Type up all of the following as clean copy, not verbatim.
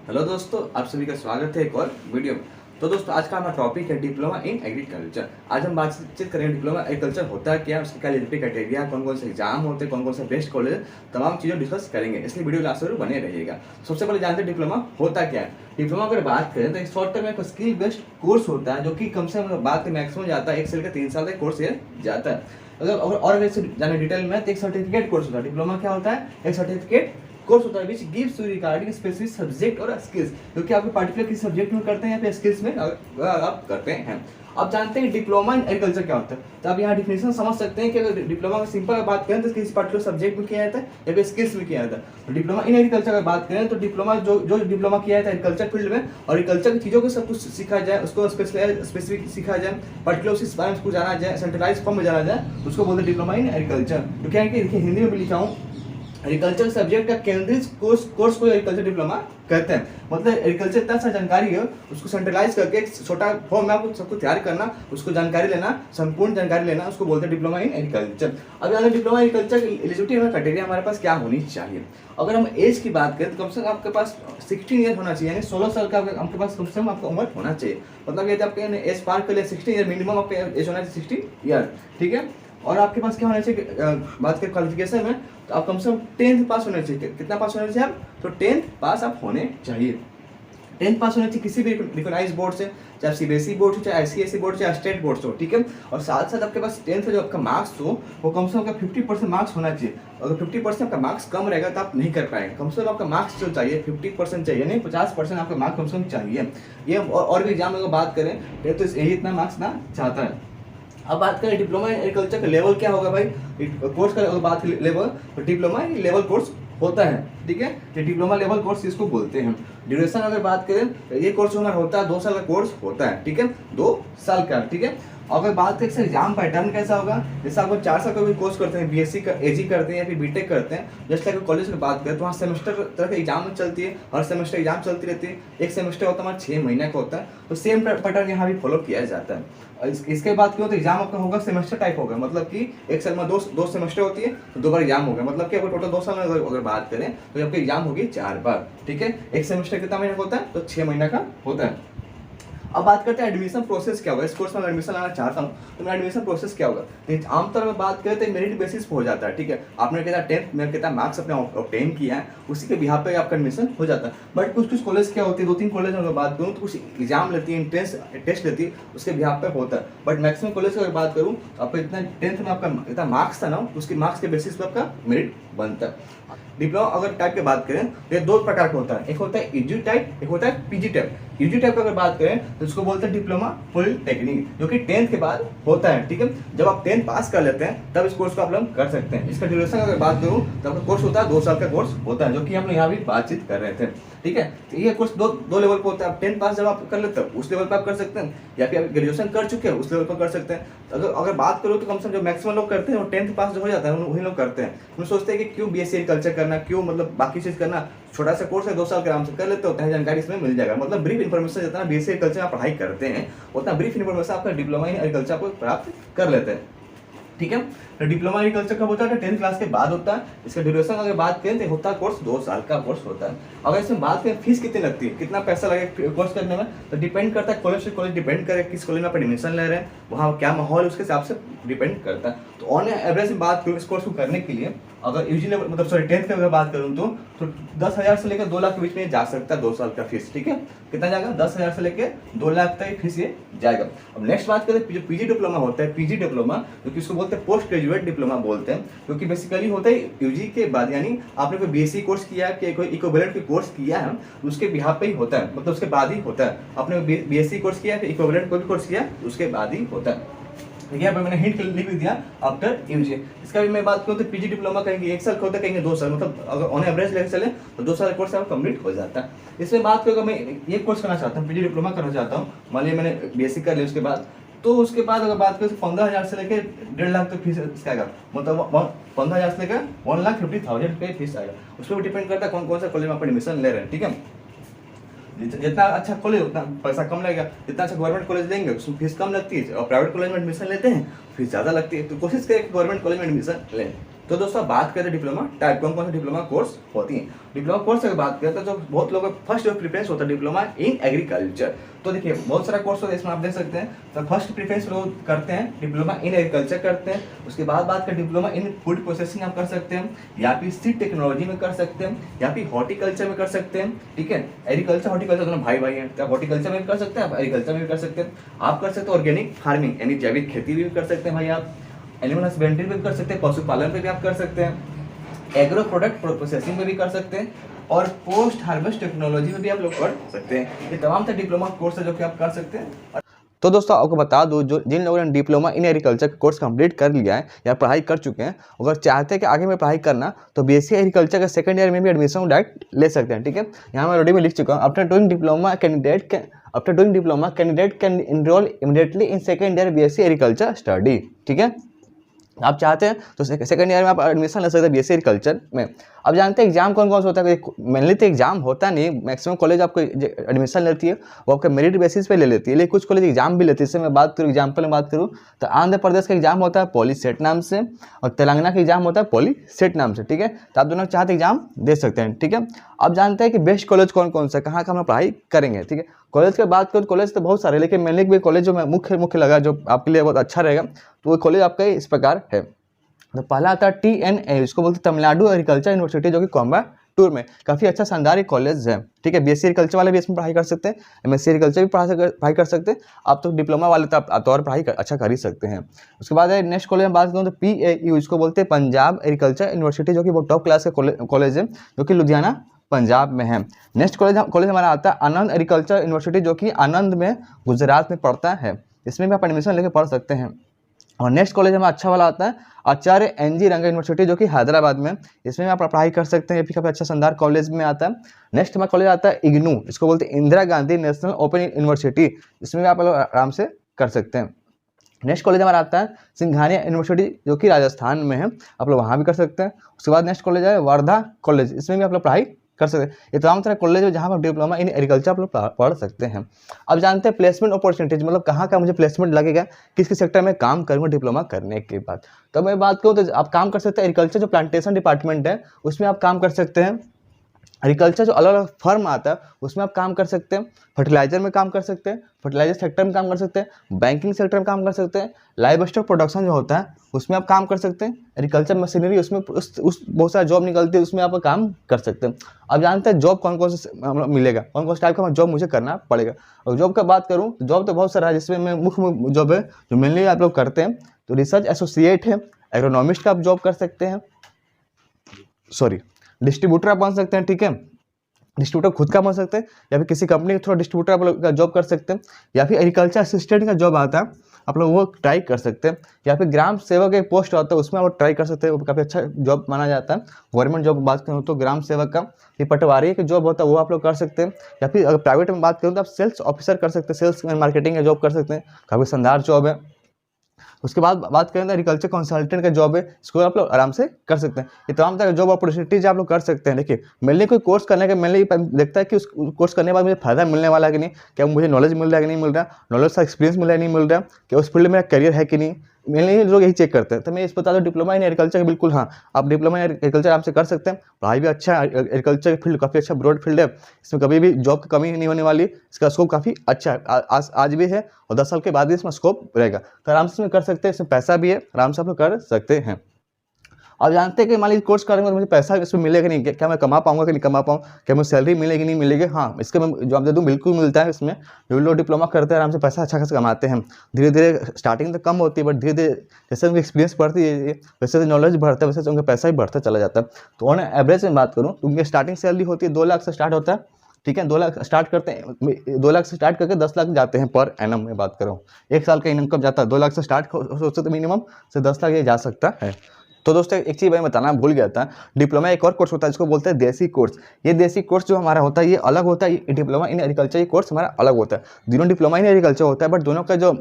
Hello दोस्तों, आप सभी का स्वागत है एक और वीडियो में। तो दोस्तों, आज का हमारा टॉपिक है डिप्लोमा इन एग्रीकल्चर। आज हम बातचीत करेंगे डिप्लोमा एग्रीकल्चर होता है क्या, उसके क्या एलिजिबिलिटी क्राइटेरिया, कौन कौन से एग्जाम होते हैं, कौन कौन सा बेस्ट कॉलेज, तमाम चीज़ें डिस्कस करेंगे। इसलिए वीडियो लास्ट तक बने रहिएगा। सबसे पहले जानते हैं डिप्लोमा होता क्या है। डिप्लोमा अगर बात करें तो एक शॉर्ट टर्म में स्किल बेस्ड कोर्स होता है, जो कि कम से कम बात मैक्सिमम जाता है 1 से लेकर 3 साल तक कोर्स ये जाता है। अगर जाने डिटेल में तो एक सर्टिफिकेट कोर्स होता है। डिप्लोमा क्या होता है? एक सर्टिफिकेट कोर्स होता है which gives you regarding specific subject और स्किल्स, क्योंकि आप पार्टिकुलर किस सब्जेक्ट में करते हैं या फिर स्किल्स में आप करते हैं। अब जानते हैं डिप्लोमा इन एग्रीकल्चर क्या होता है। तो आप यहाँ डिफिनेशन समझ सकते हैं कि अगर डिप्लोमा में सिंपल बात करें तो किसी पार्टिकुलर सब्जेक्ट में किया जाता है या फिर स्किल्स में किया जाता है। तो डिप्लोमा इन एग्रीकल्चर की बात करें तो डिप्लोमा जो डिप्लोमा किया जाता है एग्रीकल्चर फील्ड में, और एग्रीकल्चर की चीज़ों को सब कुछ सीखा जाए, उसको स्पेसिफिक सीखा जाए, पर्टिकुलर उस बारे में उसको जाना जाए, सेंट्रलाइज फॉर्म में जाना जाए, उसको बोलते हैं डिप्लोमा इन एग्रीकल्चर। तो क्या है कि देखिए हिंदी में भी लिखा हूँ, एग्रीकल्चर सब्जेक्ट का केंद्रित कोर्स को एग्रीकल्चर डिप्लोमा कहते हैं। मतलब एग्रीकल्चर इतना सा जानकारी है, उसको सेंट्रलाइज करके एक छोटा फॉर्म में आपको सबको तैयार करना, उसको जानकारी लेना, संपूर्ण जानकारी लेना, उसको बोलते हैं डिप्लोमा इन एग्रीकल्चर। अब अगर डिप्लोमा एग्रीकल्चर की एलिजिबिलिटी क्राइटेरिया हमारे पास क्या होनी चाहिए। अगर हम एज की बात करें तो कम से कम आपके पास 16 ईयर होना चाहिए, यानी 16 साल का आपके पास कम से कम आपका उम्र होना चाहिए। मतलब यदि आपके एज पार कर लिया 16 ईयर, मिनिमम आपका एज होना चाहिए 16 ईयर, ठीक है। और आपके पास क्या होना चाहिए, बात करें क्वालिफिकेशन में, तो आप कम से कम 10th पास होने चाहिए। कितना पास होना चाहिए आप? तो 10th पास आप होने चाहिए। 10th पास होना चाहिए किसी भी रिकॉग्नाइज बोर्ड से, चाहे सीबीएसई बोर्ड हो, चाहे आईसीएसई बोर्ड, चाहे स्टेट बोर्ड हो, ठीक है। और साथ साथ आपके पास 10th का जो आपका मार्क्स हो वो कम से कम 50% मार्क्स होना चाहिए। अगर 50% आपका मार्क्स कम रहेगा तो आप नहीं कर पाएंगे। कम से कम आपका मार्क्स जो चाहिए 50% चाहिए, नहीं 50% आपका मार्क्स कम से कम चाहिए। ये और भी एग्जाम अगर बात करें तो यही इतना मार्क्स ना चाहता है। अब बात करें डिप्लोमा इन एग्रीकल्चर का लेवल क्या होगा भाई, कोर्स का अगर बात करें लेवल, तो डिप्लोमा लेवल कोर्स होता है, ठीक है। ये डिप्लोमा लेवल कोर्स इसको बोलते हैं। ड्यूरेशन अगर बात करें तो ये कोर्स हमारा होता है 2 साल का कोर्स होता है, ठीक है, 2 साल का, ठीक है। अगर बात करें एग्जाम पैटर्न कैसा होगा, जैसे आप 4 साल का भी कोर्स करते हैं, बीएससी का एजी करते हैं या फिर बीटेक करते हैं, जैसे अगर कॉलेज की बात करें तो वहाँ सेमेस्टर तरह की एग्जाम चलती है, हर सेमेस्टर एग्जाम चलती रहती है। एक सेमेस्टर होता है हमारा 6 महीने का होता है, तो सेम पैटर्न यहाँ भी फॉलो किया जाता है। इसके बाद क्यों, तो एग्जाम आपका होगा सेमेस्टर टाइप होगा, मतलब कि एक साल में दो सेमेस्टर होती है तो 2 बार एग्जाम होगा। मतलब कि अगर टोटल 2 साल में अगर बात करें तो आपकी एग्जाम होगी 4 बार, ठीक है। एक सेमेस्टर कितना महीना होता है, तो 6 महीना का होता है। अब बात करते हैं एडमिशन प्रोसेस क्या होगा। इस कोर्स में एडमिशन लाना चाहता हूँ तो मेरा एडमिशन प्रोसेस क्या होगा। आमतौर पर बात करें तो मेरिट बेसिस पर हो जाता है, ठीक है। आपने कितना 10th में कितना मार्क्स अपने ऑब्टेन किया है, उसी के बिहाफ पे आपका एडमिशन हो जाता है। बट कुछ कॉलेज क्या होती है, 2-3 कॉलेज अगर बात करूँ तो कुछ एग्जाम लेती है, एंट्रेंस टेस्ट लेती है, उसके बिहाफ पे होता है। बट मैक्सिमम कॉलेज की अगर बात करूँ तो आपका इतना 10th में आपका इतना मार्क्स था ना, उसके मार्क्स के बेसिस पर आपका मेरिट बनता है। डिप्लोमा अगर टाइप की बात करें तो ये 2 प्रकार का होता है, एक होता है यूजी टाइप, एक होता है पीजी टाइप। यूजी टाइप का अगर बात करें तो उसको बोलते हैं डिप्लोमा पॉलिटेक्निक, जो कि 10th के बाद होता है, ठीक है। जब आप 10th पास कर लेते हैं तब इस कोर्स को आप लोग कर सकते हैं। इसका ड्यूरेशन अगर बात करूं तो आपका कोर्स होता है 2 साल का कोर्स होता है, जो कि हम लोग यहाँ भी बातचीत कर रहे थे, ठीक है। तो ये कोर्स दो लेवल पर होता है। 10th पास जब आप कर लेते हैं उस लेवल पर आप कर सकते हैं, या फिर आप ग्रेजुएशन कर चुके हैं उस लेवल पर कर सकते हैं। अगर बात करूँ तो कम से कम जो मैक्सिमम लोग करते हैं वो 10th पास जो हो जाता है वही लोग करते हैं। हम सोचते हैं कि क्यों बीएससी एग्रीकल्चर करना, क्यों मतलब बाकी चीज़ करना, छोटा सा कोर्स है 2 साल के आराम से कर लेते होते हैं, जानकारी इसमें मिल जाएगा। मतलब ब्रीफ इन्फॉर्मेशन जितना बीएससी एग्रीकल्चर आप पढ़ाई करते हैं उतना ब्रीफ इन्फॉर्मेशन आपका डिप्लोमा इन एग्रीकल्चर आपको प्राप्त कर लेते हैं, ठीक है। तो डिप्लोमा एग्रीकल्चर कब होता है? 10th क्लास के बाद होता है। इसका ड्यूरेशन अगर बात करें तो होता है कोर्स 2 साल का कोर्स होता है। अगर इसमें बात करें फीस कितनी लगती है, कितना पैसा लगेगा कोर्स करने में, तो डिपेंड करता है कॉलेज से कॉलेज, डिपेंड करे किस कॉलेज में आप एडमिशन ले रहे हैं, वहाँ क्या माहौल उसके हिसाब से डिपेंड करता है। तो ऑन एवरेज में बात करूँ इस कोर्स को करने के लिए, अगर यूजी लेवल मतलब 10th की अगर बात करूँ तो 10,000 से लेकर 2 लाख के बीच में जा सकता है 2 साल का फीस, ठीक है। कितना जाएगा? 10,000 से लेकर 2 लाख तक फीस ये जाएगा। अब नेक्स्ट बात करें जो पीजी डिप्लोमा होता है, पीजी डिप्लोमा जो कि इसको बोलते हैं पोस्ट ग्रेजुएट डिप्लोमा बोलते हैं, क्योंकि बेसिकली होता है यूजी के बाद, यानी आपने कोई बीएससी कोर्स किया है, कोई इक्विवेलेंट कोर्स किया है, उसके बिहाफ पे ही होता है, मतलब उसके बाद ही होता है। आपने बीएससी कोर्स किया है, इक्विवेलेंट कोई भी कोर्स किया उसके बाद ही होता है। यहाँ पे मैंने हिंट लिख भी दिया आफ्टर यूजी। इसका भी मैं बात करूँ तो पीजी डिप्लोमा कहेंगे 1 साल का होता है, कहेंगे 2 साल, मतलब अगर ऑन एवरेज लेकर चले तो 2 साल का कोर्स आपका कंप्लीट हो जाता है। इसमें बात करूँ मैं ये कोर्स करना चाहता हूँ, पीजी डिप्लोमा करना चाहता हूँ, मान लिया मैंने बीएससी कर लिया उसके बाद, तो उसके बाद अगर बात करें तो 15,000 से लेकर 1.5 लाख तक फीस इसका आएगा, मतलब 15,000 से लेकर 1,50,000 रुपये फीस आएगा। उस पर भी डिपेंड करता है कौन कौन सा कॉलेज में आप एडमिशन ले रहे हैं, ठीक है। जितना अच्छा कॉलेज उतना पैसा कम लगेगा, जितना अच्छा गवर्नमेंट कॉलेज लेंगे उसमें फीस कम लगती है, और प्राइवेट कॉलेज में एडमिशन लेते हैं फीस ज़्यादा लगती है। तो कोशिश करें कि गवर्नमेंट कॉलेज में एडमिशन लें। तो दोस्तों बात करें डिप्लोमा टाइप, कौन कौन से डिप्लोमा कोर्स होती हैं। डिप्लोमा कोर्स की बात करें तो जो बहुत लोगों का फर्स्ट जो प्रेफरेंस होता है डिप्लोमा इन एग्रीकल्चर। तो देखिए बहुत सारा कोर्स होता है, इसमें आप देख सकते हैं। तो फर्स्ट प्रेफरेंस लोग करते हैं डिप्लोमा इन एग्रीकल्चर करते हैं। उसके बाद बात करें डिप्लोमा इन फूड प्रोसेसिंग आप कर सकते हैं, या फिर सीड टेक्नोलॉजी में कर सकते हैं, या फिर हॉर्टिकल्चर में कर सकते हैं। ठीक है, एग्रीकल्चर हॉर्टिकल्चर दोनों भाई भाई हैं, तो हॉर्टिकल्चर में भी कर सकते हैं, आप एग्रीकल्चर में भी कर सकते हैं। आप कर सकते हैं ऑर्गेनिक फार्मिंग यानी जैविक खेती भी कर सकते हैं भाई आप, एनिमल हस्बेंड्री में भी कर सकते हैं, पशुपालन पे भी आप कर सकते हैं, एग्रो प्रोडक्ट प्रोसेसिंग में भी कर सकते हैं, और पोस्ट हार्वेस्ट टेक्नोलॉजी में भी आप लोग कर सकते हैं। ये तमाम से डिप्लोमा कोर्स है जो कि आप कर सकते हैं। तो दोस्तों आपको बता दूं, जो जिन लोगों ने डिप्लोमा इन एग्रीकल्चर का कोर्स कंप्लीट कर लिया है या पढ़ाई कर चुके हैं, अगर चाहते हैं कि आगे में पढ़ाई करना, तो बीएससी एग्रीकल्चर का सेकंड ईयर में भी एडमिशन डायरेक्ट ले सकते हैं। ठीक है, यहाँ मैं ऑलरेडी में लिख चुका हूँ, after doing diploma candidate can enrol immediately in second year BSc agriculture study. ठीक है, आप चाहते हैं तो सेकंड ईयर में आप एडमिशन ले सकते हैं बीएससी एग्रीकल्चर में। अब जानते हैं एग्जाम कौन कौन सा होता है। मेनली तो एग्जाम होता नहीं, मैक्सिमम कॉलेज आपको एडमिशन लेती है वो आपके मेरिट बेसिस पे ले लेती है, लेकिन कुछ कॉलेज एग्जाम भी लेती है। इससे मैं बात करूँ एग्जाम्पल में बात करूँ तो आंध्र प्रदेश का एग्जाम होता है पॉली सेट नाम से, और तेलंगाना का एग्जाम होता है पॉली सेट नाम से। ठीक है, तो आप दोनों चाहते एग्जाम दे सकते हैं। ठीक है, अब जानते हैं कि बेस्ट कॉलेज कौन कौन सा, कहाँ हम पढ़ाई करेंगे। ठीक है, कॉलेज की बात करूँ, कॉलेज तो बहुत सारे, लेकिन मेनली भी कॉलेज जो मुख्य लगा जो आपके लिए बहुत अच्छा रहेगा, तो वो कॉलेज आपका इस प्रकार है। तो पहला आता है TNA, इसको बोलते हैं तमिलनाडु एग्रीकल्चर यूनिवर्सिटी, जो कि कोयम्बटूर में काफ़ी अच्छा शानदार कॉलेज है। ठीक है, बीएससी एग्रीकल्चर वाले भी इसमें पढ़ाई कर सकते हैं, एमएससी एग्रीकल्चर भी पढ़ाई कर सकते हैं। आप तो डिप्लोमा वाले तो आप तो और पढ़ाई अच्छा कर ही सकते हैं। उसके बाद नेक्स्ट कॉलेज में बात करूँ तो PAU, इसको बोलते हैं पंजाब एग्रीकल्चर यूनिवर्सिटी, जो कि बहुत टॉप क्लास का कॉलेज है, जो कि लुधियाना पंजाब में है। नेक्स्ट कॉलेज हमारा आता है आनंद एग्रीकल्चर यूनिवर्सिटी, जो कि आनंद में गुजरात में पड़ता है। इसमें भी आप एडमिशन लेकर पढ़ सकते हैं। और नेक्स्ट कॉलेज हमें अच्छा वाला आता है आचार्य NG रंगा यूनिवर्सिटी, जो कि हैदराबाद में, इसमें आप पढ़ाई कर सकते हैं। ये भी काफ़ी अच्छा शानदार कॉलेज में आता है। नेक्स्ट हमारा कॉलेज आता है IGNOU, इसको बोलते हैं Indira Gandhi national open university, इसमें भी आप लोग आराम से कर सकते हैं। नेक्स्ट कॉलेज हमारा आता है सिंघानिया यूनिवर्सिटी, जो कि राजस्थान में है, आप लोग वहाँ भी कर सकते हैं। उसके बाद नेक्स्ट कॉलेज है वर्धा कॉलेज, इसमें भी आप लोग पढ़ाई कर सकते हैं। ये तमाम तरह कॉलेज है जहाँ पर डिप्लोमा इन एग्रीकल्चर आप लोग पढ़ सकते हैं। अब जानते हैं प्लेसमेंट अपॉर्चुनिटीज, मतलब कहाँ का मुझे प्लेसमेंट लगेगा, किस किस सेक्टर में काम करूँगा डिप्लोमा करने के बाद। तो मैं बात करूँ तो आप काम कर सकते हैं एग्रीकल्चर जो प्लांटेशन डिपार्टमेंट है, उसमें आप काम कर सकते हैं। एग्रीकल्चर जो अलग अलग फर्म आता है उसमें आप काम कर सकते हैं। फर्टिलाइजर में काम कर सकते हैं, फर्टिलाइजर सेक्टर में काम कर सकते हैं, बैंकिंग सेक्टर में काम कर सकते हैं, लाइव स्टॉक प्रोडक्शन जो होता है उसमें आप काम कर सकते हैं। एग्रीकल्चर मशीनरी उसमें उस बहुत सारा जॉब निकलती है, उसमें आप काम कर सकते हैं। अब जानते हैं जॉब कौन कौन से मिलेगा, कौन कौन से टाइप का जॉब मुझे करना पड़ेगा। और जॉब का बात करूँ तो जॉब तो बहुत सारा है, जिसमें मैं मुख्य जॉब है जो मेनली आप लोग करते हैं, तो रिसर्च एसोसिएट है, एग्रोनॉमिस्ट का आप जॉब कर सकते हैं, डिस्ट्रीब्यूटर आप बन सकते हैं। ठीक है, डिस्ट्रीब्यूटर खुद का बन सकते हैं, या फिर किसी कंपनी के थ्रू डिस्ट्रीब्यूटर आप लोग का जॉब कर सकते हैं, या फिर एग्रीकल्चर असिस्टेंट का जॉब आता है, आप लोग वो ट्राई कर सकते हैं, या फिर ग्राम सेवक एक पोस्ट आता है उसमें आप ट्राई कर सकते हैं, वो काफ़ी अच्छा जॉब माना जाता है। गवर्नमेंट जॉब बात करूँ तो ग्राम सेवक का, फिर पटवारी का जॉब होता है वो आप लोग कर सकते हैं, या फिर अगर प्राइवेट में बात करूँ तो आप सेल्स ऑफिसर कर सकते हैं, सेल्स मार्केटिंग का जॉब कर सकते हैं, काफ़ी शानदार जॉब है। उसके बाद बात करें तो एग्रीकल्चर कंसल्टेंट का जॉब है, इसको आप लोग आराम से कर सकते हैं। ये तमाम तरह जॉब अपॉर्चुनिटीज आप लोग कर सकते हैं। देखिए मेनली कोई कोर्स करने के मेनली देखता है कि उस कोर्स करने के बाद मुझे फायदा मिलने वाला है कि नहीं, क्या मुझे नॉलेज मिल रहा है कि नहीं मिल रहा, नॉलेज का एक्सपीरियंस मिल रहा है नहीं मिल रहा, क्या उस फील्ड में मेरा करियर है कि नहीं, मेनली लोग यही चेक करते हैं। तो मैं इस बता दूँ डिप्लोमा इन एग्रीकल्चर बिल्कुल हाँ, आप डिप्लोमा इन एग्रीकल्चर आराम से कर सकते हैं। पढ़ाई भी अच्छा है, एग्रीकल्चर फील्ड काफ़ी अच्छा ब्रॉड फील्ड है, इसमें कभी भी जॉब की कमी नहीं होने वाली, इसका स्कोप काफ़ी अच्छा है, आज भी है और 10 साल के बाद भी इसमें स्कोप रहेगा। तो आराम से इसमें कर सकते हैं, इसमें पैसा भी है, आराम से आप लोग कर सकते हैं। अब जानते हैं कि मान लीजिए कोर्स करेंगे तो मुझे पैसा इसमें मिलेगा नहीं, क्या मैं कमा पाऊंगा कि नहीं कमा पाऊँ, क्या मुझे सैलरी मिलेगी नहीं मिलेगी। हाँ, इसके मैं जवाब दे दूँ बिल्कुल मिलता है। इसमें जो लोग डिप्लोमा करते हैं आराम से पैसा अच्छा खासा कमाते हैं। धीरे धीरे स्टार्टिंग तो कम होती है, बट धीरे धीरे जैसे उनकी एक्सपीरियंस बढ़ती है, वैसे नॉलेज बढ़ता है, वैसे उनका पैसा भी बढ़ता चला जाता है। तो ऑन एवरेज में बात करूँ तो उनकी स्टार्टिंग सैलरी होती है 2 लाख से स्टार्ट होता है। ठीक है, 2 लाख स्टार्ट करते हैं, 2 लाख से स्टार्ट करके 10 लाख जाते हैं पर एनम में बात करूँ। एक साल का इनकम जाता है 2 लाख से स्टार्ट सोचते तो मिनिमम से 10 लाख ये जा सकता है। तो दोस्तों एक चीज़ मैं बताना भूल गया था, डिप्लोमा एक और कोर्स होता है जिसको बोलते हैं देसी कोर्स। ये देसी कोर्स जो हमारा होता है ये अलग होता है, ये डिप्लोमा इन एग्रीकल्चर ये कोर्स हमारा अलग होता है। दोनों डिप्लोमा इन एग्रीकल्चर होता है, बट दोनों का जो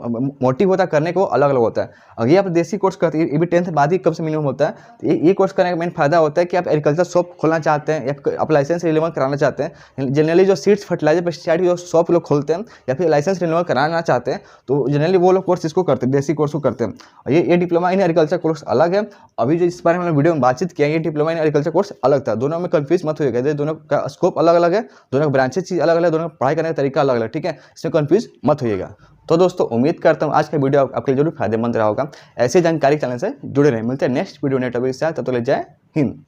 मोटिव होता है करने को वो अलग अलग होता है। अगर ये आप देसी कोर्स करते हैं, ये भी 10th बाद ही कब से मिनिमम होता है। तो ये कोर्स करने का मेन फायदा होता है कि आप एग्रीकल्चर शॉप खोलना चाहते हैं, या आप लाइसेंस रिन्यूअल कराना चाहते हैं। जनरली जो सीड्स फर्टिलाइजर पेस्टिसाइड की जो शॉप लोग खोलते हैं या फिर लाइसेंस रिन्यूअल कराना चाहते हैं, तो जनरली वो लोग कोर्स इसको करते हैं, देसी कोर्स को करते हैं। ये डिप्लोमा इन एग्रीकल्चर कोर्स अलग है। अभी अभी जो इस बारे में वीडियो में बातचीत किया, ये डिप्लोमा इन एग्रीकल्चर कोर्स अलग था, दोनों में कंफ्यूज मत होइएगा, दोनों का स्कोप अलग अलग है, दोनों का ब्रांचेज चीज अलग अलग है, दोनों का पढ़ाई करने का तरीका अलग अलग, ठीक है, इसमें कंफ्यूज मत होइएगा। तो दोस्तों उम्मीद करता हूँ आज का वीडियो आपके लिए जरूर फायदेमंद रहा होगा। ऐसे जानकारी चैनल से जुड़े रहें, मिलते हैं नेक्स्ट वीडियो नए टॉपिक के साथ, तब तक ले जय हिंद।